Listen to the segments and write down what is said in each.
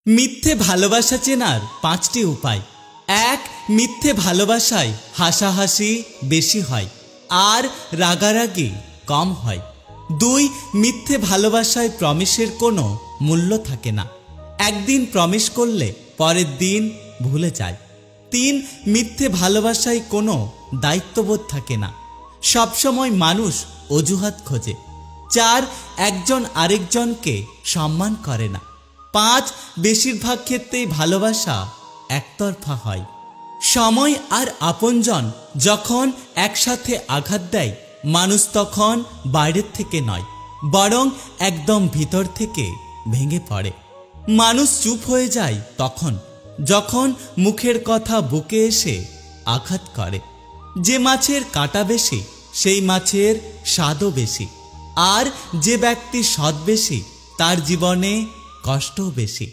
মিথ্যে ভালোবাসা চেনার ৫টি উপায়। ১. মিথ্যে ভালোবাসায় হাসাহাসি বেশি হয় আর রাগারাগি কম হয়। ২. মিথ্যে ভালোবাসায় প্রমিসের কোনো মূল্য থাকে না, একদিন প্রমিস করলে পরের দিন ভুলে যায়। ৩. মিথ্যে ভালোবাসায় কোনো দায়িত্ববোধ থাকে না, সবসময় মানুষ অজুহাত খোঁজে। ৪. একজন আরেকজনকে সম্মান করে না। ৫. বেশিরভাগ ক্ষেত্রেই ভালোবাসা একতরফা হয়। সময় আর আপনজন যখন একসাথে আঘাত দেয়, মানুষ তখন বাইরের থেকে নয়, বরং একদম ভিতর থেকে ভেঙে পড়ে। মানুষ চুপ হয়ে যায় তখন যখন মুখের কথা বুকে এসে আঘাত করে। যে মাছের কাঁটা বেশি সেই মাছের স্বাদও বেশি, আর যে ব্যক্তি সৎ বেশি তার জীবনে কষ্টও বেশি।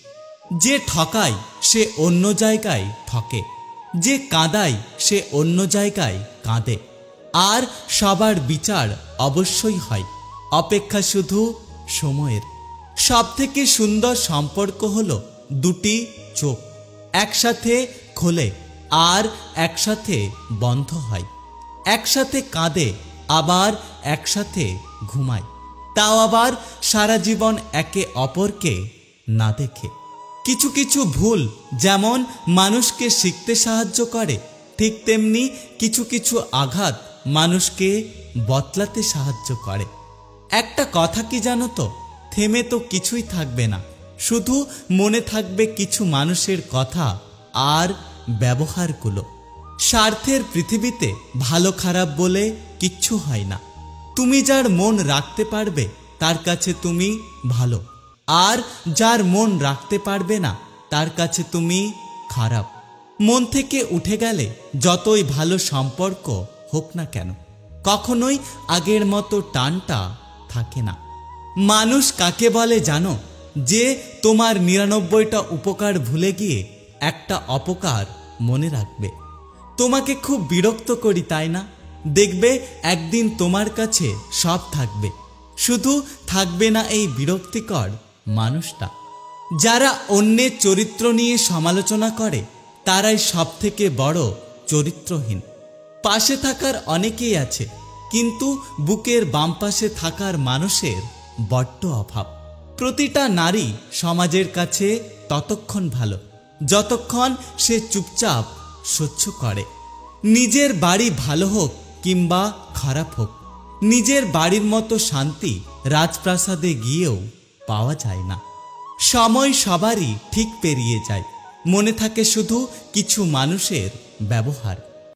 যে ঠকায় সে অন্য জায়গায় ঠকে, যে কাঁদায় সে অন্য জায়গায় কাঁদে। আর সবার বিচার অবশ্যই হয়, অপেক্ষা শুধু সময়ের। সবথেকে সুন্দর সম্পর্ক হলো দুটি চোখ একসাথে খোলে আর একসাথে বন্ধ হয়, একসাথে কাঁদে আবার একসাথে ঘুমায়, তাও আবার সারা জীবন একে অপরকে না দেখে। কিছু কিছু ভুল যেমন মানুষকে শিখতে সাহায্য করে, ঠিক তেমনি কিছু কিছু আঘাত মানুষকে বদলাতে সাহায্য করে। একটা কথা কি জানো তো, থেমে তো কিছুই থাকবে না, শুধু মনে থাকবে কিছু মানুষের কথা আর ব্যবহারগুলো। স্বার্থের পৃথিবীতে ভালো খারাপ বলে কিচ্ছু হয় না। তুমি যার মন রাখতে পারবে তার কাছে তুমি ভালো, আর যার মন রাখতে পারবে না তার কাছে তুমি খারাপ। মন থেকে উঠে গেলে যতই ভালো সম্পর্ক হোক না কেন, কখনোই আগের মতো টানটা থাকে না। মানুষ কাকে বলে জানো? যে তোমার ৯৯টা উপকার ভুলে গিয়ে একটা অপকার মনে রাখবে। তোমাকে খুব বিরক্ত করি তাই না? দেখবে একদিন তোমার কাছে সব থাকবে, শুধু থাকবে না এই বিরক্তিকর মানুষটা। যারা অন্যের চরিত্র নিয়ে সমালোচনা করে তারাই সবথেকে বড় চরিত্রহীন। পাশে থাকার অনেকেই আছে, কিন্তু বুকের বাম পাশে থাকার মানুষের বড্ড অভাব। প্রতিটা নারী সমাজের কাছে ততক্ষণ ভালো যতক্ষণ সে চুপচাপ সহ্য করে। নিজের বাড়ি ভালো হোক কিংবা খারাপ হোক, নিজের বাড়ির মতো শান্তি রাজপ্রাসাদে গিয়েও পাওয়া যায় না। সময় সবারই ঠিক পেরিয়ে যায়, মনে থাকে শুধু কিছু মানুষের ব্যবহার।